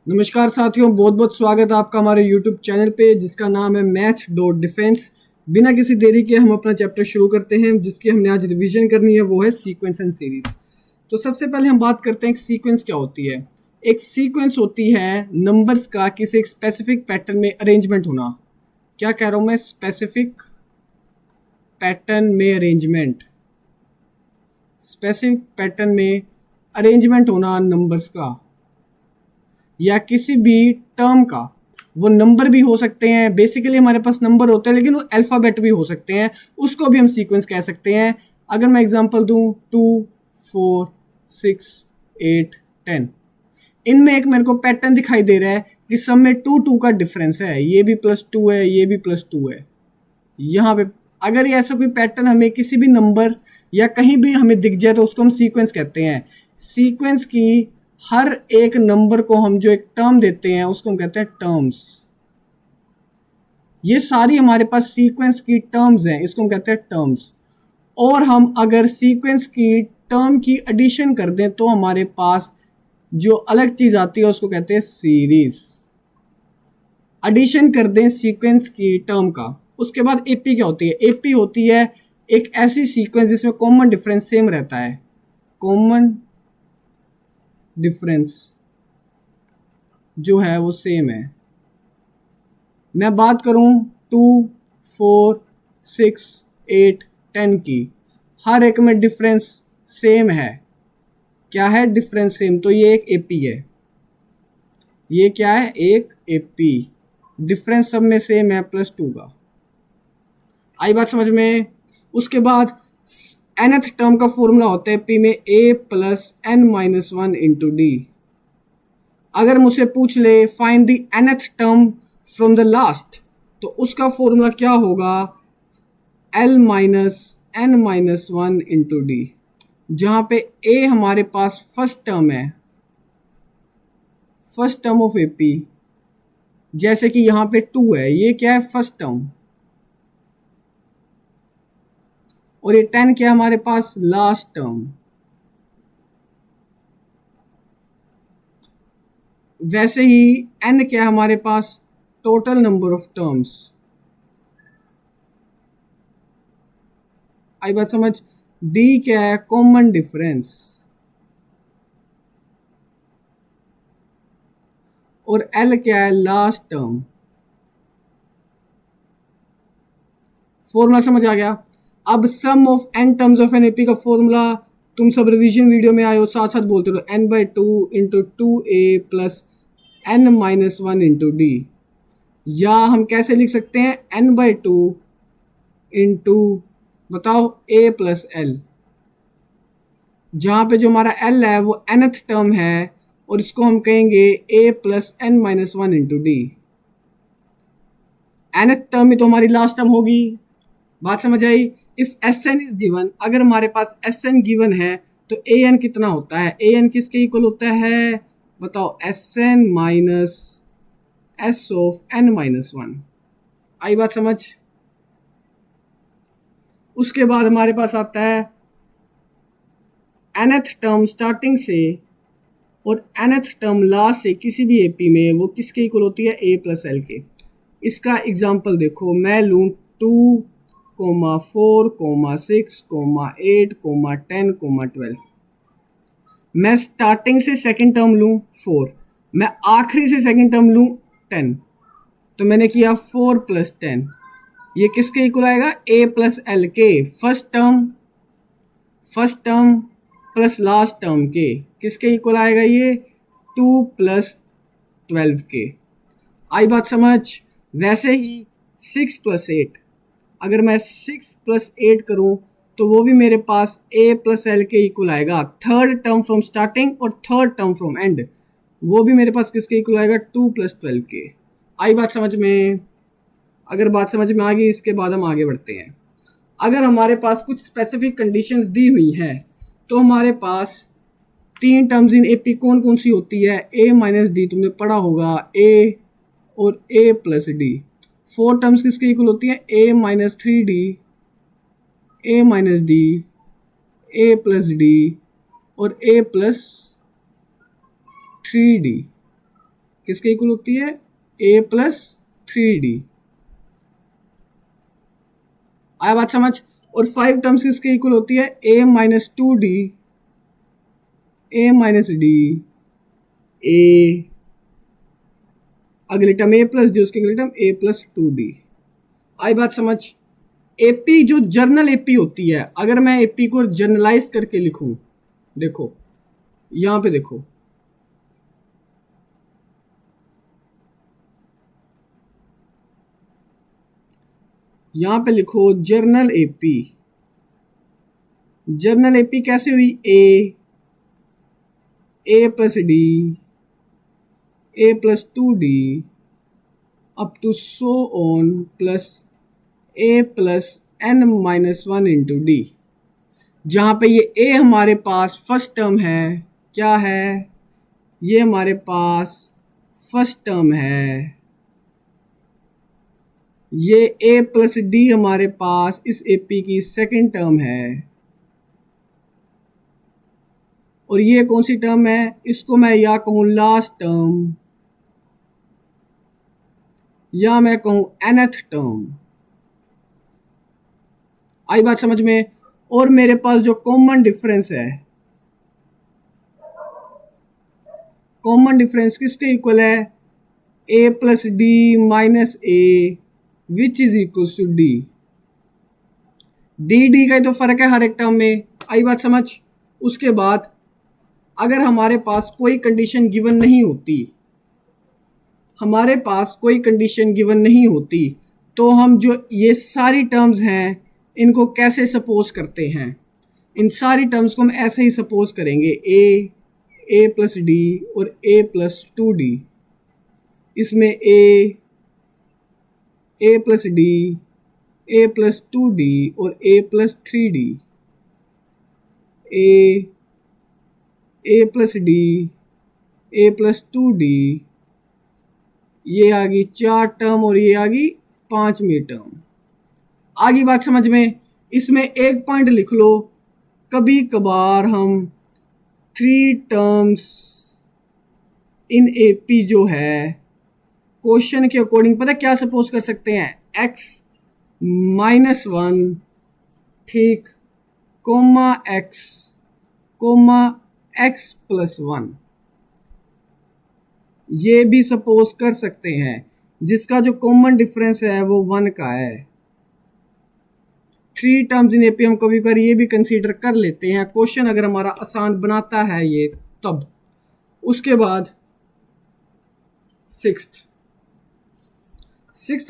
नमस्कार साथियों, बहुत बहुत स्वागत है आपका हमारे YouTube चैनल पे जिसका नाम है मैथ्स.डिफेंस। बिना किसी देरी के हम अपना चैप्टर शुरू करते हैं जिसकी हमने आज रिवीजन करनी है, वो है सीक्वेंस एंड सीरीज। तो सबसे पहले हम बात करते हैं कि सीक्वेंस क्या होती है। एक सीक्वेंस होती है नंबर्स का किसी एक स्पेसिफिक पैटर्न में अरेंजमेंट होना। क्या कह रहा हूँ मैं? स्पेसिफिक पैटर्न में अरेंजमेंट, स्पेसिफिक पैटर्न में अरेंजमेंट होना नंबर्स का या किसी भी टर्म का। वो नंबर भी हो सकते हैं, बेसिकली हमारे पास नंबर होते हैं, लेकिन वो अल्फ़ाबेट भी हो सकते हैं, उसको भी हम सीक्वेंस कह सकते हैं। अगर मैं एग्जांपल दूं 2, 4, 6, 8, 10, इनमें एक मेरे को पैटर्न दिखाई दे रहा है कि सब में 2 का डिफरेंस है, ये भी +2 है, ये भी +2 है। यहाँ पे अगर ये ऐसा कोई पैटर्न हमें किसी भी नंबर या कहीं भी हमें दिख जाए तो उसको हम सीक्वेंस कहते हैं। सीक्वेंस की हर एक नंबर को हम जो एक टर्म देते हैं उसको हम कहते हैं टर्म्स। ये सारी हमारे पास सीक्वेंस की टर्म्स हैं, इसको हम कहते हैं टर्म्स। और हम अगर सीक्वेंस की टर्म की एडिशन कर दें तो हमारे पास जो अलग चीज आती है उसको कहते हैं सीरीज। एडिशन कर दें सीक्वेंस की टर्म का। उसके बाद एपी क्या होती है? एपी होती है एक ऐसी सीक्वेंस जिसमें कॉमन डिफरेंस सेम रहता है। कॉमन डिफरेंस जो है वो सेम है। मैं बात करूं 2, 4, 6, 8, 10 की, हर एक में डिफरेंस सेम है। क्या है? डिफरेंस सेम, तो ये एक एपी है। ये क्या है? एक एपी। डिफरेंस सब में सेम है +2 का। आई बात समझ में? उसके बाद nth टर्म का फॉर्मूला होता है पी में a + n-1 इंटू डी। अगर मुझसे पूछ ले find the nth term from the last, तो उसका फॉर्मूला क्या होगा? l - n-1 इंटू डी, जहाँ पे a हमारे पास फर्स्ट टर्म है, फर्स्ट टर्म ऑफ एपी। जैसे कि यहाँ पे 2 है, ये क्या है? First term. और ये 10 क्या है हमारे पास? Last term. वैसे ही n क्या है हमारे पास? Total number of terms. आई बात समझ? d क्या है? Common difference. और l क्या है? Last term. फॉर्मूला समझ आ गया? अब sum of n terms of N AP का फॉर्मूला तुम सब रिवीजन वीडियो में आए हो, साथ साथ बोलते रहो। n/2 into 2a + n-1 into D. या हम कैसे लिख सकते हैं? n/2 इंटू, बताओ, a + l, जहाँ पे जो हमारा l है वो nth टर्म है और इसको हम कहेंगे a + n-1 into D. nth term में तो हमारी लास्ट टर्म होगी। बात समझ आई? इफ Sn इज गिवन, अगर हमारे पास Sn गिवन है तो An कितना होता है? An किसके इक्वल होता है? बताओ, Sn - S ऑफ n-1। आई बात समझ? उसके बाद हमारे पास आता है nth टर्म स्टार्टिंग से और nth टर्म लास्ट से किसी भी एपी में वो किसके इक्वल होती है? a + l के। इसका एग्जाम्पल देखो, मैं लूँ 2, 4, 6, 8, 10, 12। मैं स्टार्टिंग से सेकंड टर्म लूँ 4, मैं आखिरी से सेकंड टर्म लूँ 10, तो मैंने किया 4 + 10। ये किसके इक्वल आएगा? a + l के। First term plus last term के किसके इक्वल आएगा? ये 2 + 12 के। आई बात समझ? वैसे ही 6 + 8, अगर मैं 6 + 8 करूं तो वो भी मेरे पास a + l के इक्वल आएगा। थर्ड टर्म फ्रॉम स्टार्टिंग और थर्ड टर्म फ्रॉम एंड, वो भी मेरे पास किसके इक्वल आएगा? 2 + 12 के। आई बात समझ में? अगर बात समझ में आ गई, इसके बाद हम आगे बढ़ते हैं। अगर हमारे पास कुछ स्पेसिफिक कंडीशंस दी हुई हैं तो हमारे पास 3 टर्म्स इन एपी कौन कौन सी होती है? a - d तुमने पढ़ा होगा, a और a + d। 4 टर्म्स किसके इक्वल होती है? a - 3d, a - d, a + d और a + 3d। किसके इक्वल होती है? a plus 3d। आया बात समझ? और 5 टर्म्स किसके इक्वल होती है? a minus 2d, a minus d, a, अगली टर्म a प्लस d, उसकी अगली टर्म a प्लस 2d। आई बात समझ? एपी जो जर्नल एपी होती है, अगर मैं एपी को जर्नलाइज करके लिखूं, देखो यहां पे देखो, यहां पे लिखो जर्नल एपी। जर्नल एपी कैसे हुई? A plus D, A plus 2d up to so on plus A plus n minus 1 into D. जहां पे ये a हमारे पास फर्स्ट टर्म है, क्या है? ये हमारे पास फर्स्ट टर्म है, ये a प्लस डी हमारे पास इस एपी की सेकंड टर्म है, और ये कौन सी टर्म है? इसको मैं या कहूं लास्ट टर्म, या मैं कहूं nth टर्म। आई बात समझ में? और मेरे पास जो कॉमन डिफरेंस है, कॉमन डिफरेंस किसके इक्वल है? a plus D minus A which is equal to D. D का ही तो फर्क है हर एक टर्म में। आई बात समझ? उसके बाद अगर हमारे पास कोई कंडीशन गिवन नहीं होती, हमारे पास कोई कंडीशन गिवन नहीं होती, तो हम जो ये सारी टर्म्स हैं इनको कैसे सपोज करते हैं? इन सारी टर्म्स को हम ऐसे ही सपोज करेंगे, ए प्लस डी और ए प्लस 2d। इसमें ए plus D, A plus 2d और ए plus 3d, A plus D, A plus 2d, ये आ गई 4 टर्म और ये आ गई 5वीं टर्म। आगे बात समझ में? इसमें एक पॉइंट लिख लो, कभी कभार हम 3 टर्म्स इन एपी जो है क्वेश्चन के अकॉर्डिंग पता क्या सपोज कर सकते हैं? x माइनस 1, ठीक, कोमा x प्लस 1, ये भी सपोज कर सकते हैं, जिसका जो कॉमन डिफरेंस है वो 1 का है। 3 टर्म्स इन एपी हम कभी कभार ये भी कंसीडर कर लेते हैं, क्वेश्चन अगर हमारा आसान बनाता है ये तब। उसके बाद सिक्स्थ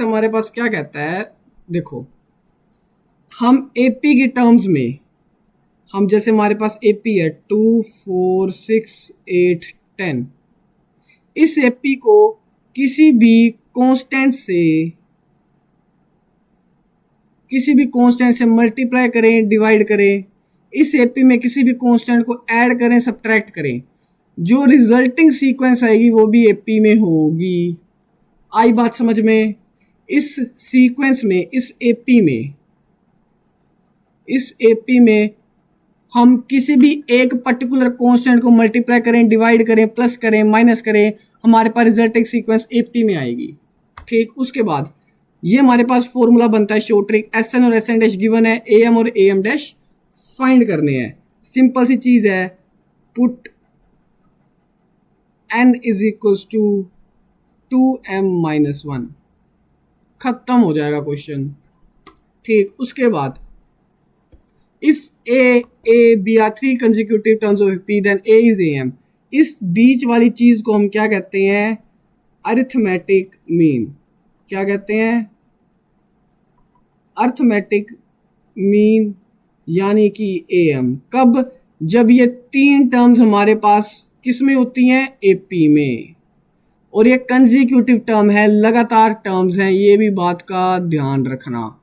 हमारे पास क्या कहता है? देखो हम एपी की टर्म्स में, हम जैसे हमारे पास एपी है 2, 4, 6, 8, 10, इस एपी को किसी भी कांस्टेंट से मल्टीप्लाई करें, डिवाइड करें, इस एपी में किसी भी कांस्टेंट को ऐड करें, सब्ट्रैक्ट करें, जो रिजल्टिंग सीक्वेंस आएगी वो भी एपी में होगी। आई बात समझ में? इस सीक्वेंस में, इस एपी में हम किसी भी एक पर्टिकुलर कांस्टेंट को मल्टीप्लाई करें, डिवाइड करें, प्लस करें, माइनस करें, हमारे पास रिजल्टिंग सीक्वेंस एपी में आएगी। ठीक, उसके बाद ये हमारे पास फॉर्मूला बनता है शॉर्ट ट्रिक, एस एन और एस एन डैश गिवन है, ए एम और ए एम डैश फाइंड करने हैं। सिंपल सी चीज है, put n is equals to 2m minus 1, खत्म हो जाएगा क्वेश्चन। ठीक, उसके बाद if A B are 3 consecutive terms of P then A is A M. इस बीच वाली चीज को हम क्या कहते हैं? Arithmetic mean. क्या कहते हैं? अरिथमेटिक मीन, यानी कि ए एम। कब? जब ये 3 टर्म्स हमारे पास किस में होती हैं? एपी में, और ये कंसेक्यूटिव टर्म है, लगातार टर्म्स हैं, ये भी बात का ध्यान रखना।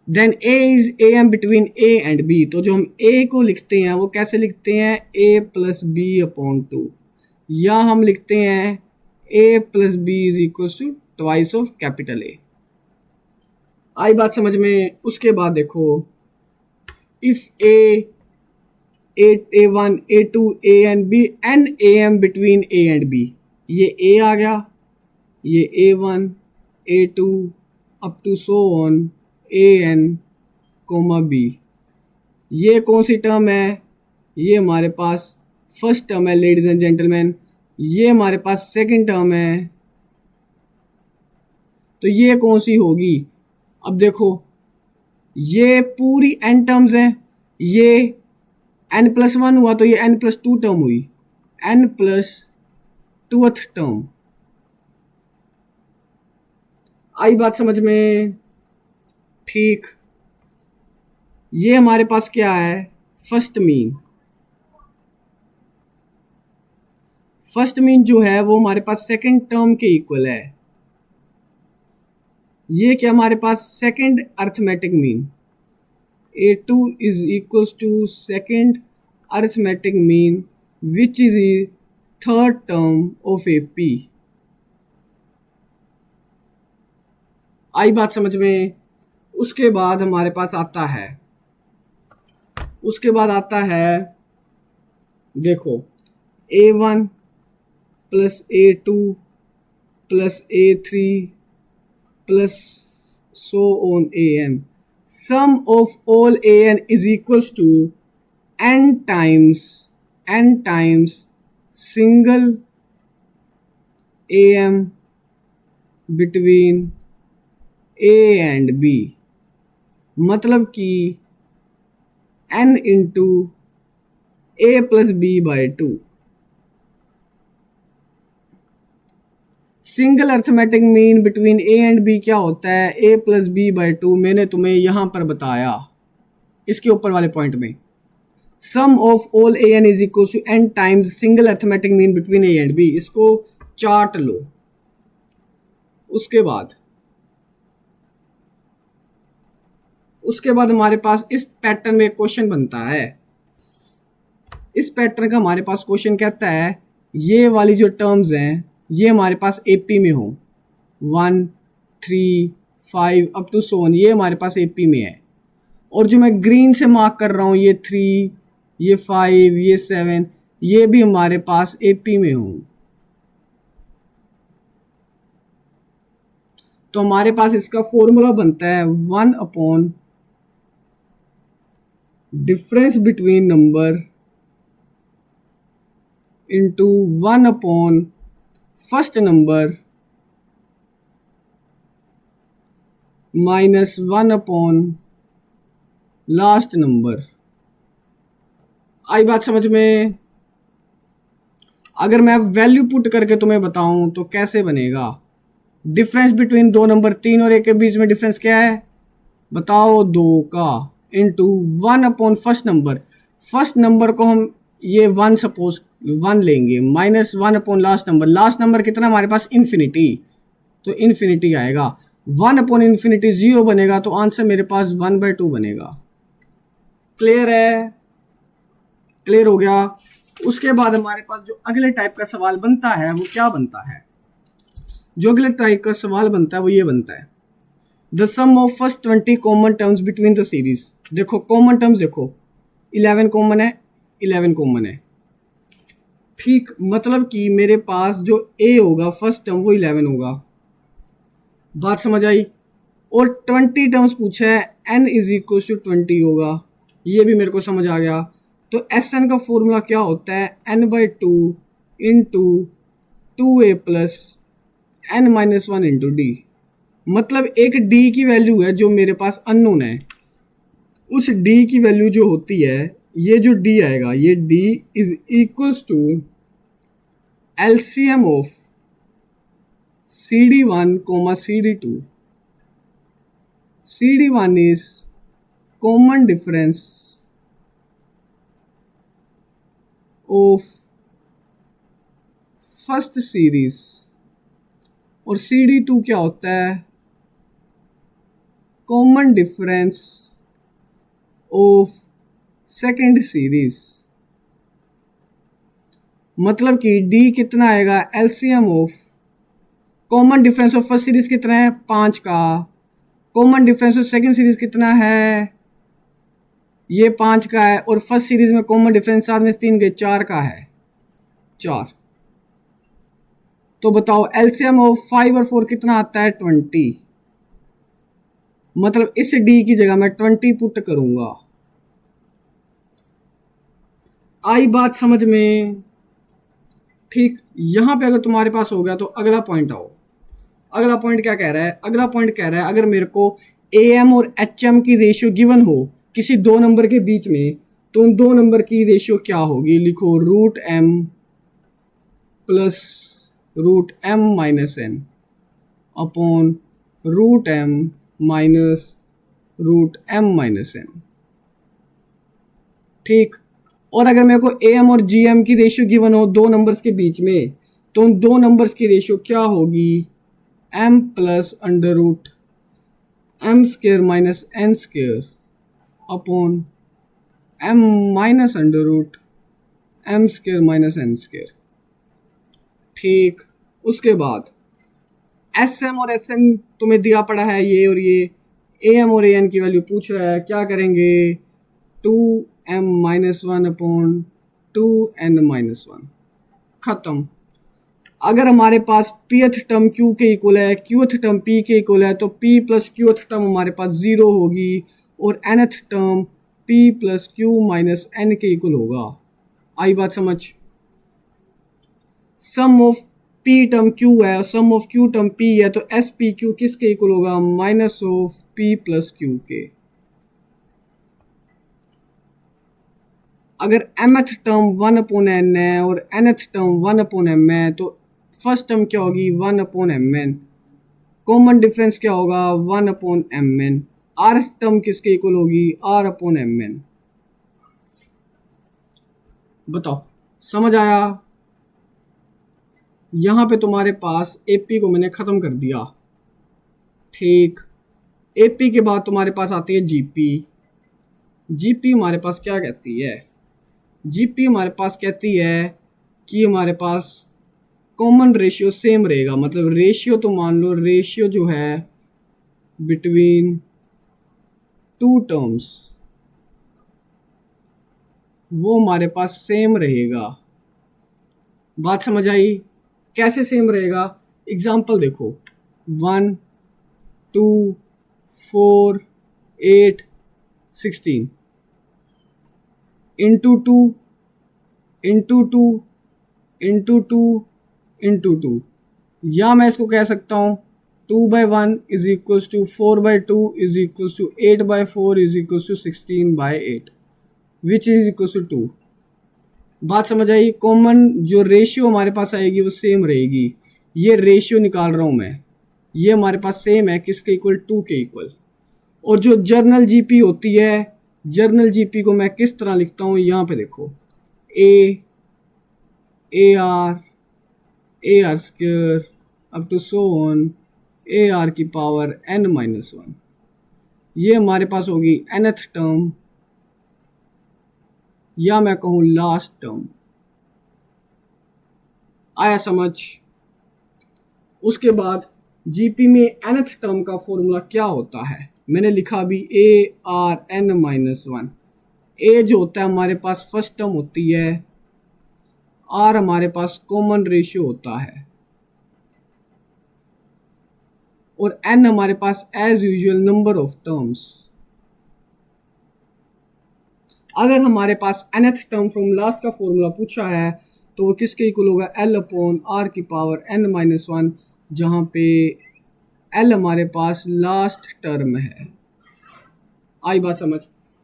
Then A is A M between A and B. तो जो हम ए को लिखते हैं वो कैसे लिखते हैं? ए प्लस बी अपॉन 2, या हम लिखते हैं A plus B is equal to twice of capital A. आई बात समझ में? उसके बाद देखो, if A1, A2, A and B and AM between A and B, ये ए आ गया, ये A1 A2 up to so on AN comma B। ये कौन सी टर्म है? ये हमारे पास फर्स्ट टर्म है लेडीज एंड जेंटलमैन। ये हमारे पास सेकंड टर्म है, तो ये कौन सी होगी? अब देखो, ये पूरी n टर्म्स हैं, ये n+1 हुआ तो ये n+2 टर्म हुई, n+2th टर्म। आई बात समझ में? ठीक। ये हमारे पास क्या है? First mean. फर्स्ट मीन जो है वो हमारे पास सेकंड टर्म के इक्वल है। ये क्या हमारे पास? Second arithmetic mean. A2 is equals to second arithmetic mean which is the third term of AP। आई बात समझ में? उसके बाद हमारे पास आता है, देखो, A1 plus A2 plus A3 plus so on AN। Sum of all AN is equals to n times single AM between A and B। मतलब कि n into A+B/2। Single arithmetic mean between A and B क्या होता है? A+B/2। मैंने तुम्हें यहां पर बताया इसके ऊपर वाले पॉइंट में। Sum of all AN is equal to n times single arithmetic mean between A and B। इसको चार्ट लो। उसके बाद हमारे पास इस पैटर्न में क्वेश्चन बनता है। इस पैटर्न का हमारे पास क्वेश्चन कहता है ये वाली जो टर्म्स हैं ये हमारे पास AP में हो, 1 3 5 अप टू सो ऑन, ये हमारे पास AP में है। और जो मैं ग्रीन से मार्क कर रहा हूँ, ये 3 ये 5 ये 7, ये भी हमारे पास AP में हो। तो हमारे पास इसका फॉर्मूला बनता है 1 upon difference between number into 1 upon first number minus 1 upon last number. आई बात समझ में? अगर मैं वैल्यू पुट करके तुम्हें बताऊं तो कैसे बनेगा? डिफरेंस बिटवीन दो नंबर 3 और 1 के बीच में डिफरेंस क्या है बताओ? 2 का, into 1 upon first number. First number को हम ये 1 सपोज 1 लेंगे, minus 1 upon last number. Last number कितना हमारे पास? इन्फिनिटी, तो इन्फिनिटी आएगा। 1 अपॉन इन्फिनिटी 0 बनेगा, तो आंसर मेरे पास 1/2 बनेगा। क्लियर है? क्लियर हो गया? उसके बाद हमारे पास जो अगले टाइप का सवाल बनता है वो क्या बनता है? जो अगले टाइप का सवाल बनता है वो ये बनता है, the sum of first 20 common terms between the series. देखो कॉमन टर्म्स, देखो 11 कॉमन है, 11 कॉमन है। ठीक, मतलब कि मेरे पास जो A होगा फर्स्ट टर्म वो 11 होगा। बात समझ आई? और 20 टर्म्स पूछा है, n इज इक्वल टू 20 होगा, ये भी मेरे को समझ आ गया। तो Sn का फॉर्मूला क्या होता है? n/2 into 2a plus n-1 into D. मतलब एक d की वैल्यू है जो मेरे पास अननोन है, उस d की वैल्यू जो होती है, ये जो d आएगा, ये d is equals to LCM of CD1, CD2। CD1 is common difference of first series, और CD2 क्या होता है? Common difference of second series. मतलब कि D कितना आएगा? LCM of common difference of first series कितना है? 5 का। Common difference of second series कितना है? ये 5 का है। और फर्स्ट सीरीज में कॉमन डिफरेंस 7 में 3 के 4 का है, 4। तो बताओ एलसीएम ऑफ 5 और 4 कितना आता है 20। मतलब इस डी की जगह मैं 20 पुट करूंगा। आई बात समझ में? ठीक, यहां पे अगर तुम्हारे पास हो गया तो अगला पॉइंट आओ। अगला पॉइंट क्या कह रहा है? अगला पॉइंट कह रहा है अगर मेरे को ए एम और एच एम की रेशियो गिवन हो किसी दो नंबर के बीच में, तो उन दो नंबर की रेशियो क्या होगी? लिखो root M plus root M minus N upon root M minus root M minus N. ठीक, और अगर मेरे को ए एम और जी एम की रेशियो गिवन हो दो नंबर्स के बीच में, तो उन दो नंबर्स की रेशियो क्या होगी? M plus under root M square minus N square upon M minus under root M square minus N square. ठीक, उसके बाद एस एम और एस एन तुम्हें दिया पड़ा है ये, और ये ए एम और ए एन की वैल्यू पूछ रहा है। क्या करेंगे? 2m-1 अपॉन 2n-1, खत्म। अगर हमारे पास pth टर्म q के इक्वल है, qth टर्म p के इक्वल है, तो p प्लस qth टर्म हमारे पास 0 होगी और nth term p plus q minus n के इक्वल होगा। आई बात समझ? सम ऑफ p टर्म q है, सम ऑफ q टर्म p है, तो SPQ किसके इक्वल होगा? Minus of p plus q के। अगर mth टर्म 1 अपॉन n है और nth टर्म 1 अपॉन m है, तो फर्स्ट टर्म क्या होगी? 1 अपॉन mn। कॉमन डिफरेंस क्या होगा? 1 अपॉन mn। r टर्म किसके इक्वल होगी? r upon mn। बताओ, समझ आया? यहां पे तुम्हारे पास AP को मैंने खत्म कर दिया। ठीक, AP के बाद तुम्हारे पास आती है GP। GP हमारे पास क्या कहती है? GP हमारे पास कहती है कि हमारे पास कॉमन रेशियो सेम रहेगा। मतलब रेशियो तो मान लो, रेशियो जो है बिटवीन टू टर्म्स वो हमारे पास सेम रहेगा। बात समझ आई? कैसे सेम रहेगा? एग्जाम्पल देखो, 1 2 4 8 16 into two into two into two into two, या मैं इसको कह सकता हूँ 2/1 is equals to 4/2 is equals to 8/4 is equals to 16/8 which is equals to 2। बात समझ आई? कॉमन जो रेशियो हमारे पास आएगी वो सेम रहेगी। ये रेशियो निकाल रहा हूँ मैं, ये हमारे पास सेम है किसके इक्वल? 2 के इक्वल। और जो जर्नल जीपी होती है, जर्नल जीपी को मैं किस तरह लिखता हूँ? यहाँ पे देखो, A R square up to so on A R की पावर n-1। ये हमारे पास होगी nth टर्म, या मैं कहूँ लास्ट टर्म। आया समझ? उसके बाद जीपी में nth टर्म का फॉर्मूला क्या होता है? मैंने लिखा भी ARn-1। ए जो होता है हमारे पास फर्स्ट टर्म होती है, आर हमारे पास कॉमन रेशियो होता है, और n हमारे पास as usual number of terms. अगर हमारे पास nth टर्म फ्रॉम लास्ट का फॉर्मूला पूछा है तो वो किसके इक्वल होगा? L अपॉन R की पावर n-1, जहाँ पे L हमारे पास लास्ट टर्म है। आई बात समझ?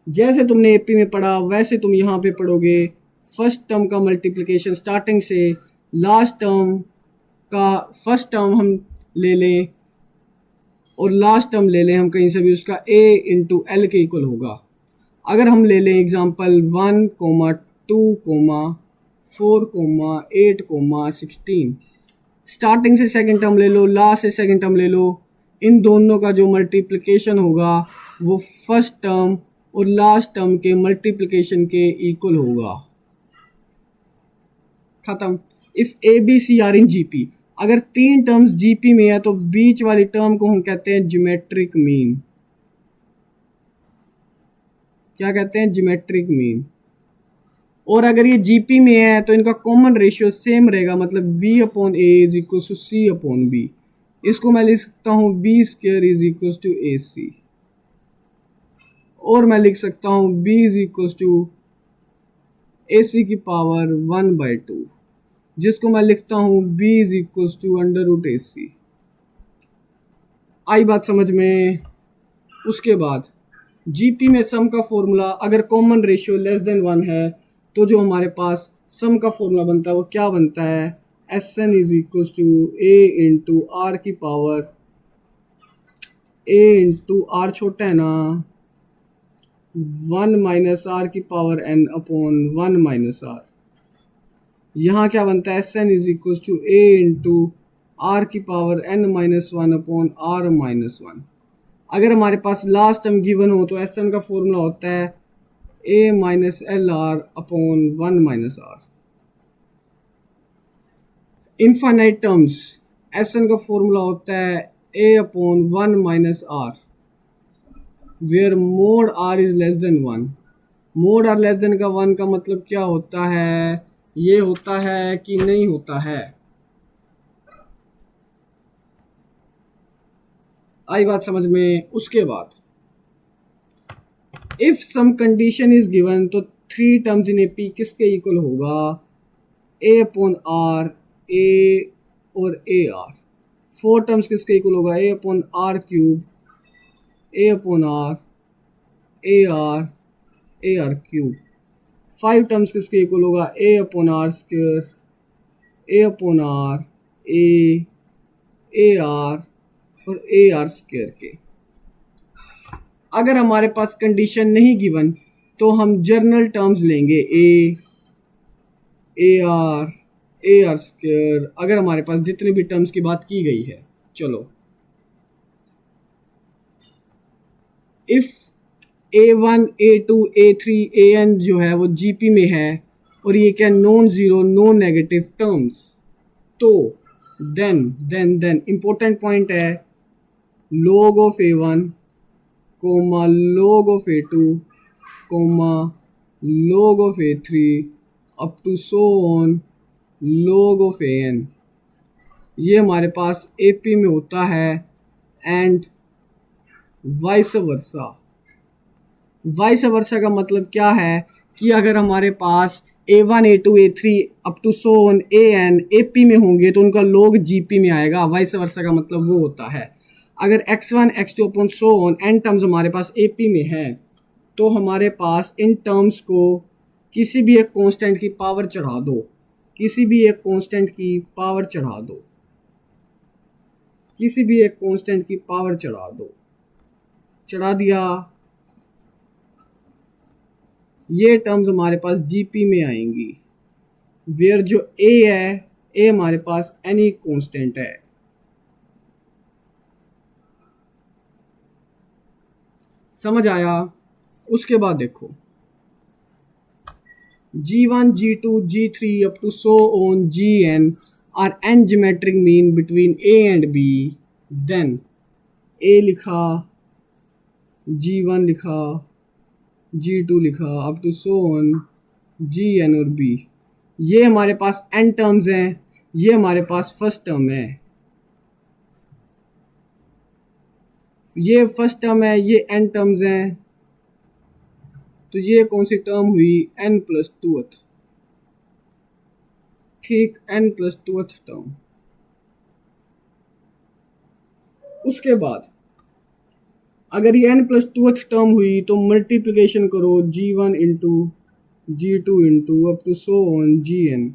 जैसे तुमने एपी में पढ़ा वैसे तुम यहाँ पे पढ़ोगे। फर्स्ट टर्म का मल्टीप्लिकेशन स्टार्टिंग से लास्ट टर्म का फर्स्ट टर्म हम ले लें और लास्ट टर्म ले लें हम कहीं से भी, उसका a इंटू एल के इक्वल होगा। अगर हम ले लें एग्जाम्पल 1, 2, 4, 8, 16, स्टार्टिंग से सेकंड टर्म ले लो, लास्ट से सेकंड टर्म ले लो, इन दोनों का जो मल्टीप्लिकेशन होगा वो फर्स्ट टर्म और लास्ट टर्म के मल्टीप्लिकेशन के इक्वल होगा। खत्म। If A B C are in GP, अगर तीन टर्म्स जीपी में है तो बीच वाली टर्म को हम कहते हैं ज्योमेट्रिक मीन। क्या कहते हैं? Geometric mean. और अगर ये जीपी में है तो इनका कॉमन रेशियो सेम रहेगा, मतलब B upon A is equal to C upon B. इसको मैं लिख सकता हूँ B square is equal to A C, और मैं लिख सकता हूँ B is equal to A C की पावर 1/2, जिसको मैं लिखता हूँ B is equal to under root A C. आई बात समझ में? उसके बाद जीपी में सम का फॉर्मूला अगर कॉमन रेशियो लेस देन 1 है तो जो हमारे पास सम का फॉर्मूला बनता है वो क्या बनता है, S N is equal to A into R की पावर, ए इंटू आर छोटा है ना, 1 माइनस आर की power N upon 1 minus R. यहाँ क्या बनता है, S N is equal to A into R की power N minus 1 upon R minus 1। अगर हमारे पास लास्ट टर्म गिवन हो तो एस एन का फॉर्मूला होता है A minus L R upon 1 minus R. Infinite terms S N का formula होता है A upon 1 minus R, where mod R is less than 1। Mod R less than का 1 का मतलब क्या होता है, ये होता है कि नहीं होता है। आई बात समझ में? उसके बाद if some condition is given तो 3 टर्म्स इन ए पी किसके इक्वल होगा, ए अपॉन आर, ए और ए आर। 4 टर्म्स किसके इक्वल होगा, A upon R cube, A upon R, A R, A R cube. 5 terms किसके equal होगा, A upon R square, A upon R, A R और A R square के। अगर हमारे पास condition नहीं given तो हम जर्नल टर्म्स लेंगे ए आर स्क्वायर, अगर हमारे पास जितने भी टर्म्स की बात की गई है। चलो, if A1, A2, A3, AN जो है वो GP में है और ये क्या non zero non negative terms, तो देन इंपॉर्टेंट पॉइंट है log of A1 comma log of A2 comma log of A3 up to so on log of AN। ये हमारे पास AP में होता है and vice versa. Vice versa का मतलब क्या है कि अगर हमारे पास A1, A2, A3 up to so on AN AP में होंगे तो उनका log GP में आएगा। वाइस वर्सा का मतलब वो होता है अगर x1, x2 upon so on n terms हमारे पास AP में है तो हमारे पास इन टर्म्स को किसी भी एक कांस्टेंट की पावर चढ़ा दो, किसी भी एक कांस्टेंट की पावर चढ़ा दो, किसी भी एक कांस्टेंट की पावर चढ़ा दो, चढ़ा दिया, ये टर्म्स हमारे पास जीपी में आएंगी, वेयर जो ए है, ए हमारे पास एनी कांस्टेंट है। समझ आया? उसके बाद देखो G1, G2, G3 up to so on Gn are n geometric mean between A and B, then A लिखा, G1 लिखा, G2 लिखा up to so on Gn और B। ये हमारे पास n टर्म्स हैं, ये हमारे पास फर्स्ट टर्म है, ये फर्स्ट टर्म है, ये n टर्म्स हैं, तो ये कौन सी टर्म हुई, n+2th, ठीक, n+2th टर्म। उसके बाद अगर ये n+2th टर्म हुई तो मल्टीप्लिकेशन करो G1 into G2 into up to so on Gn।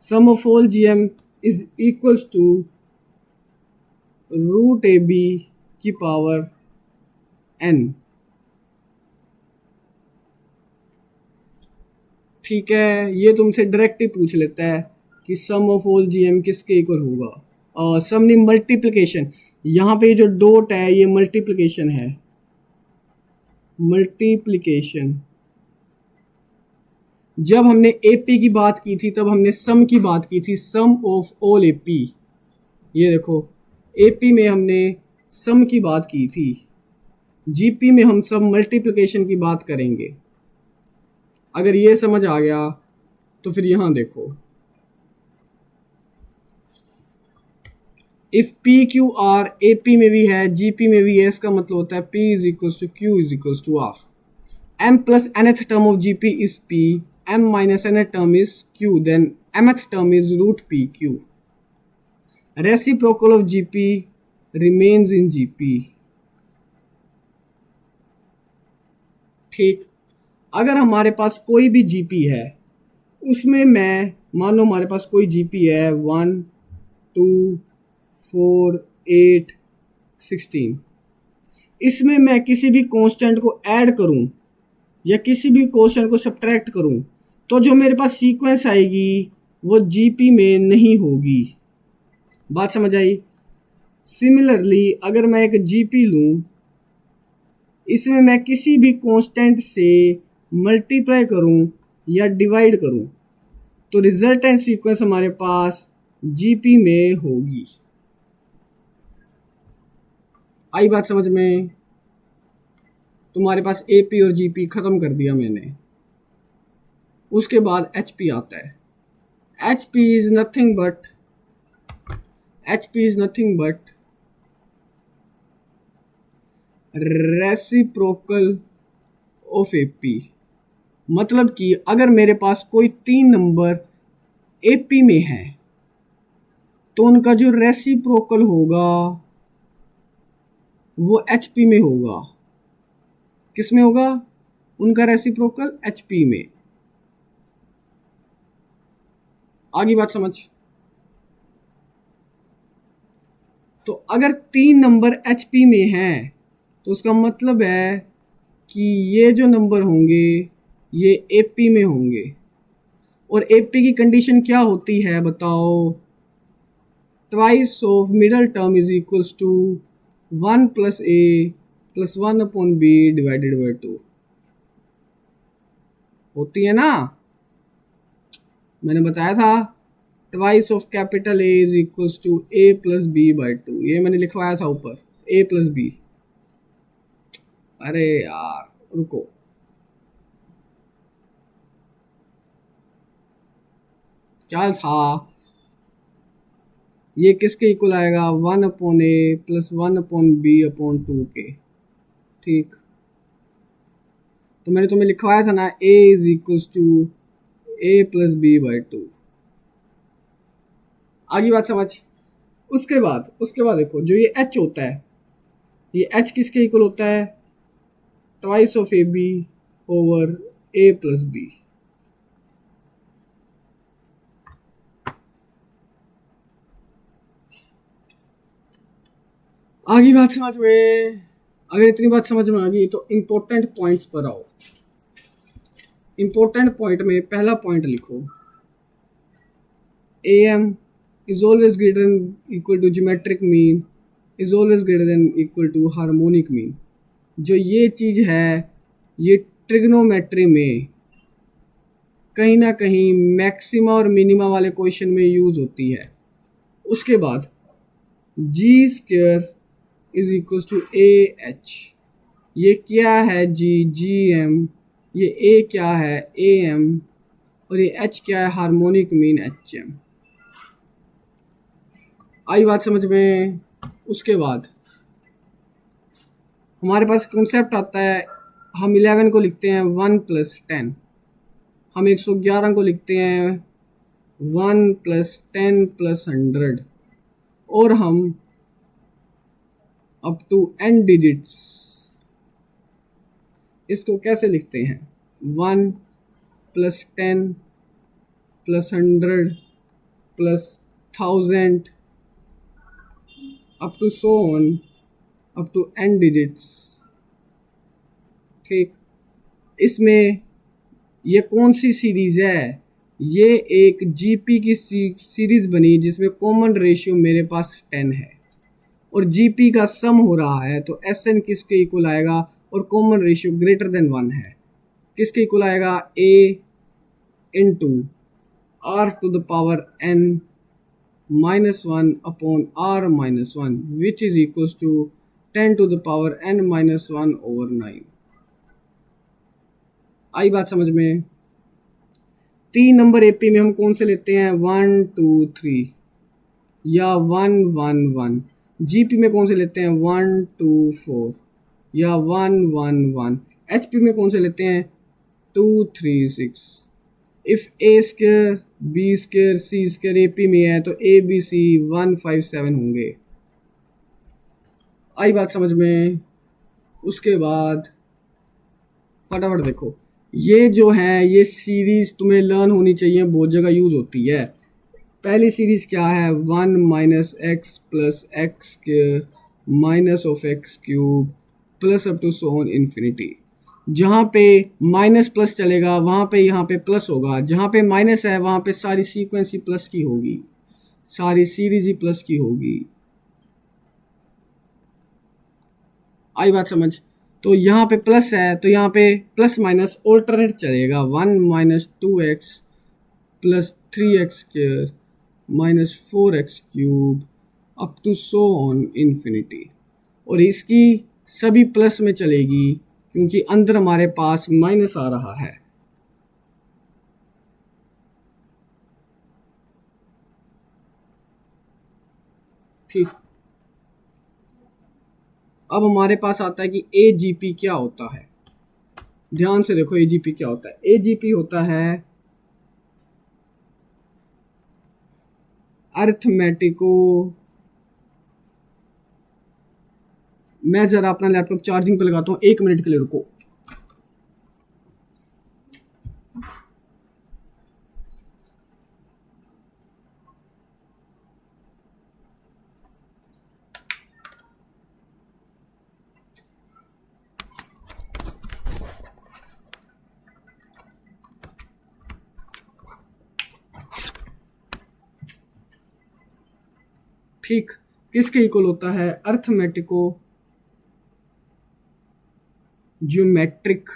Sum of all Gm is equals to root AB की पावर n। ठीक है, ये तुमसे डायरेक्ट ही पूछ लेता है कि सम ऑफ ऑल Gm किसके इक्वल होगा। सम नहीं, मल्टीप्लिकेशन। यहाँ पे जो डॉट है ये मल्टीप्लिकेशन है, मल्टीप्लिकेशन। जब हमने AP की बात की थी तब हमने सम की बात की थी, सम ऑफ ऑल AP। ये देखो AP में हमने सम की बात की थी, GP में हम सब मल्टीप्लिकेशन की बात करेंगे। अगर ये समझ आ गया तो फिर यहाँ देखो, if P Q R A P में भी है जी पी में भी है, इसका मतलब होता है P is equals to Q is equals to R. m plus nth term of gp is p, m minus nth term is q, then mth term is root pq. Reciprocal of gp remains in gp। ठीक, अगर हमारे पास कोई भी gp है, उसमें मैं मान लो हमारे पास कोई gp है 1 2 4 8 16, इसमें मैं किसी भी कांस्टेंट को ऐड करूं या किसी भी क्वेश्चन को सब्ट्रैक्ट करूं तो जो मेरे पास सीक्वेंस आएगी वो जीपी में नहीं होगी। बात समझ आई? सिमिलरली अगर मैं एक जीपी लूं, इसमें मैं किसी भी कांस्टेंट से मल्टीप्लाई करूं या डिवाइड करूं तो रिजल्टेंट सीक्वेंस हमारे पास जीपी में होगी। आई बात समझ में? तुम्हारे पास ए पी और जी पी ख़त्म कर दिया मैंने। उसके बाद एच पी आता है। H P is nothing but reciprocal of A P. मतलब कि अगर मेरे पास कोई 3 नंबर ए पी में है तो उनका जो रेसिप्रोकल होगा वो एच पी में होगा। किस में होगा? उनका रेसिप्रोकल एच पी में। आगे बात समझ। तो अगर 3 नंबर एच पी में हैं तो उसका मतलब है कि ये जो नंबर होंगे ये ए पी में होंगे। और ए पी की कंडीशन क्या होती है बताओ? Twice of middle term is equals to 1 plus A plus 1 upon B divided by 2 होती है ना। मैंने बताया था twice of capital A is equals to A plus B by 2, ये मैंने लिखवाया था ऊपर, ए प्लस बी। अरे यार रुको, क्या था ये? किसके इक्वल आएगा? 1 अपॉन ए प्लस 1 अपॉन बी अपॉन 2 के। ठीक, तो मैंने तुम्हें लिखवाया था ना a is equals to A plus B by 2। आगे बात समझ। उसके बाद देखो, जो ये h होता है, ये h किसके इक्वल होता है? Twice of A B over A plus B. आगे बात समझ में? अगर इतनी बात समझ में आ गई तो इम्पोर्टेंट पॉइंट्स पर आओ। इम्पोर्टेंट पॉइंट में पहला पॉइंट लिखो, A M is always greater than equal to geometric mean is always greater than equal to harmonic mean. जो ये चीज़ है ये ट्रिग्नोमेट्री में कहीं ना कहीं मैक्सिमा और मिनिमा वाले क्वेश्चन में यूज़ होती है। उसके बाद G square is equal to A H. ये क्या है? G M. ये ए क्या है? A M. और ये एच क्या है? Harmonic mean H M. आई बात समझ में? उसके बाद हमारे पास कॉन्सेप्ट आता है, हम 11 को लिखते हैं 1 प्लस 10, हम 111 को लिखते हैं 1 प्लस 10 प्लस 100, और हम अप टू n डिजिट्स इसको कैसे लिखते हैं? 1 plus 10 plus 100 plus 1000 up to so on up to n digits. ठीक, इसमें ये कौन सी सीरीज़ है? ये एक जीपी की सीरीज़ बनी जिसमें कॉमन रेशियो मेरे पास 10 है और जीपी का सम हो रहा है, तो एस एन किसके इक्वल आएगा? और कॉमन रेशियो ग्रेटर देन 1 है, किसके इक्वल आएगा? A into R to the power n minus 1 upon R minus 1 which is equal to 10 to the power n minus 1 over 9। आई बात समझ में? 3 नंबर एपी में हम कौन से लेते हैं, 1 2 3 या 1 1 1। जीपी में कौन से लेते हैं, 1 2 4 या 1 1 1। एचपी में कौन से लेते हैं, 2 3 6। If A square B square C square AP में है तो ए बी सी 1 5 7 होंगे। आई बात समझ में। उसके बाद फटाफट देखो, ये जो है ये सीरीज तुम्हें लर्न होनी चाहिए, बहुत जगह यूज होती है। पहली सीरीज क्या है, 1 minus X plus X square minus of X cube plus up to so on infinity. जहाँ पे माइनस प्लस चलेगा वहाँ पे यहाँ पे प्लस होगा, जहाँ पे माइनस है वहाँ पे सारी सीक्वेंस ही प्लस की होगी, सारी सीरीज ही प्लस की होगी। आई बात समझ। तो यहाँ पे प्लस है तो यहाँ पे प्लस माइनस ऑल्टरनेट चलेगा, 1 minus 2x plus 3x square minus 4x cube up to so on infinity. और इसकी सभी प्लस में चलेगी क्योंकि अंदर हमारे पास माइनस आ रहा है। ठीक, अब हमारे पास आता है कि AGP क्या होता है। ध्यान से देखो AGP क्या होता है। AGP होता है अर्थमेटिको, मैं जरा अपना लैपटॉप चार्जिंग पे लगाता हूँ, 1 मिनट के लिए रुको। ठीक, किसके इक्वल होता है, अर्थमेटिको ज्योमेट्रिक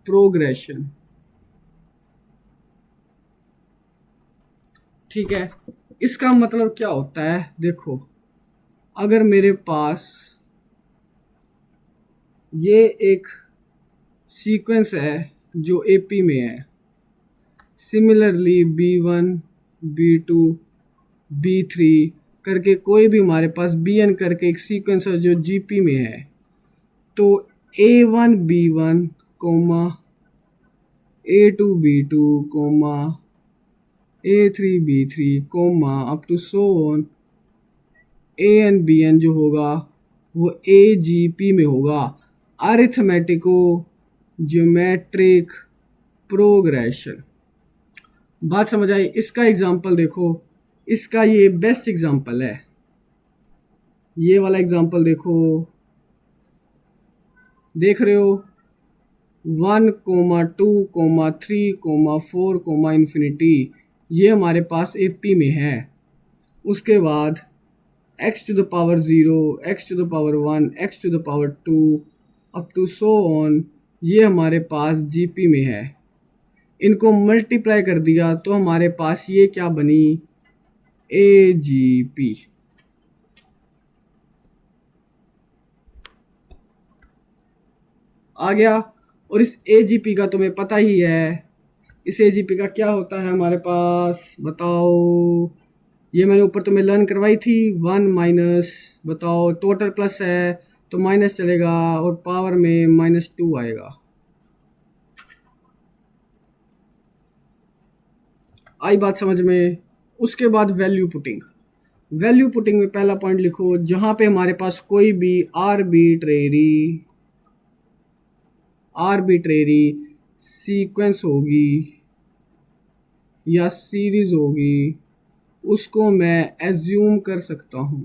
प्रोग्रेशन। ठीक है, इसका मतलब क्या होता है, देखो अगर मेरे पास ये एक सीक्वेंस है जो एपी में है, सिमिलरली B1 B2 B3 करके कोई भी हमारे पास BN करके एक सीक्वेंस है जो GP में है, तो A1 B1 comma A2 B2 comma A3 B3 comma up to so on AN BN जो होगा वो AGP में होगा, अरिथमेटिको ज्योमेट्रिक प्रोग्रेशन। बात समझ आई। इसका एग्जांपल देखो, इसका ये बेस्ट एग्जांपल है, ये वाला एग्जांपल देखो, देख रहे हो 1 2 3 4 इन्फिनिटी, ये हमारे पास एपी में है। उसके बाद x to the power 0, x to the power 1, x to the power 2 up to so on, ये हमारे पास जीपी में है। इनको मल्टीप्लाई कर दिया तो हमारे पास ये क्या बनी, AGP। आ गया। और इस AGP का तुम्हें पता ही है, इस AGP का क्या होता है हमारे पास, बताओ। ये मैंने ऊपर तुम्हें लर्न करवाई थी, 1 माइनस, बताओ टोटल प्लस है तो माइनस चलेगा और पावर में -2 आएगा। आई बात समझ में। उसके बाद वैल्यू पुटिंग। वैल्यू पुटिंग में पहला पॉइंट लिखो, जहां पे हमारे पास कोई भी आर्बिट्रेरी सीक्वेंस होगी या सीरीज होगी उसको मैं एज्यूम कर सकता हूं।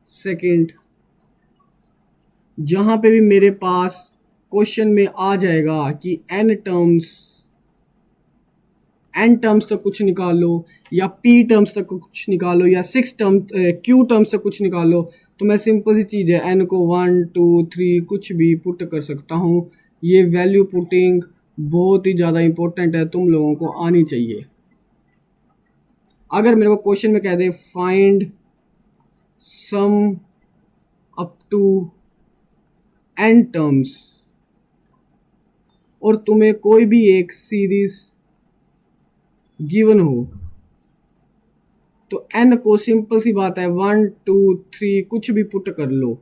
सेकंड, जहां पे भी मेरे पास क्वेश्चन में आ जाएगा कि n टर्म्स तक कुछ निकाल लो या p टर्म्स तक कुछ निकालो या 6 टर्म q टर्म्स तक कुछ निकालो, तो मैं सिंपल सी चीज़ है n को 1 2 3 कुछ भी पुट कर सकता हूँ। ये वैल्यू पुटिंग बहुत ही ज़्यादा इम्पोर्टेंट है, तुम लोगों को आनी चाहिए। अगर मेरे को क्वेश्चन में कह दे find sum up to n terms, और तुम्हें कोई भी एक सीरीज गिवन हो तो n को सिंपल सी बात है 1 2 3 कुछ भी पुट कर लो,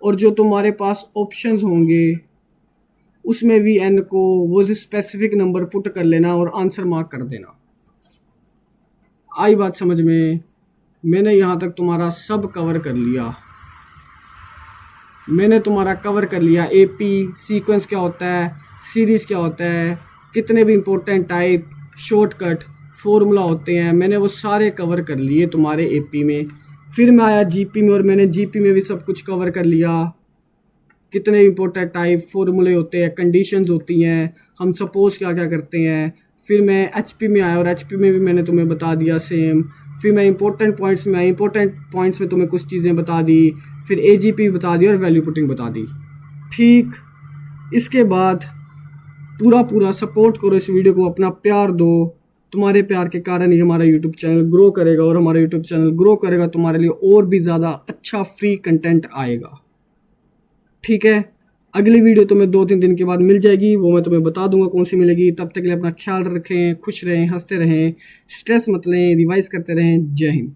और जो तुम्हारे पास ऑप्शंस होंगे उसमें भी n को वो स्पेसिफिक नंबर पुट कर लेना और आंसर मार्क कर देना। आई बात समझ में? मैंने यहाँ तक तुम्हारा सब कवर कर लिया। मैंने तुम्हारा कवर कर लिया एपी सीक्वेंस क्या होता है, सीरीज़ क्या होता है, कितने भी इंपॉर्टेंट टाइप शॉर्टकट फॉर्मूला होते हैं, मैंने वो सारे कवर कर लिए तुम्हारे एपी में। फिर मैं आया जीपी में और मैंने जीपी में भी सब कुछ कवर कर लिया। कितने इंपॉर्टेंट टाइप फॉर्मूले होते हैं, कंडीशंस होती हैं, हम सपोज क्या क्या करते हैं। फिर मैं एचपी में आया और एचपी में भी मैंने तुम्हें बता दिया सेम। फिर मैं इंपॉर्टेंट पॉइंट्स में आया, इंपॉर्टेंट पॉइंट्स में तुम्हें कुछ चीज़ें बता दी। फिर एजीपी बता दी और वैल्यू पुटिंग बता दी। ठीक, इसके बाद पूरा पूरा सपोर्ट करो इस वीडियो को, अपना प्यार दो। तुम्हारे प्यार के कारण ही हमारा यूट्यूब चैनल ग्रो करेगा, और हमारा यूट्यूब चैनल ग्रो करेगा तुम्हारे लिए और भी ज़्यादा अच्छा फ्री कंटेंट आएगा। ठीक है, अगली वीडियो तुम्हें 2-3 दिन के बाद मिल जाएगी, वो मैं तुम्हें बता दूंगा कौन सी मिलेगी। तब तक के लिए अपना ख्याल रखें, खुश रहें, हंसते रहें, स्ट्रेस मत लें, रिवाइज करते रहें। जय हिंद।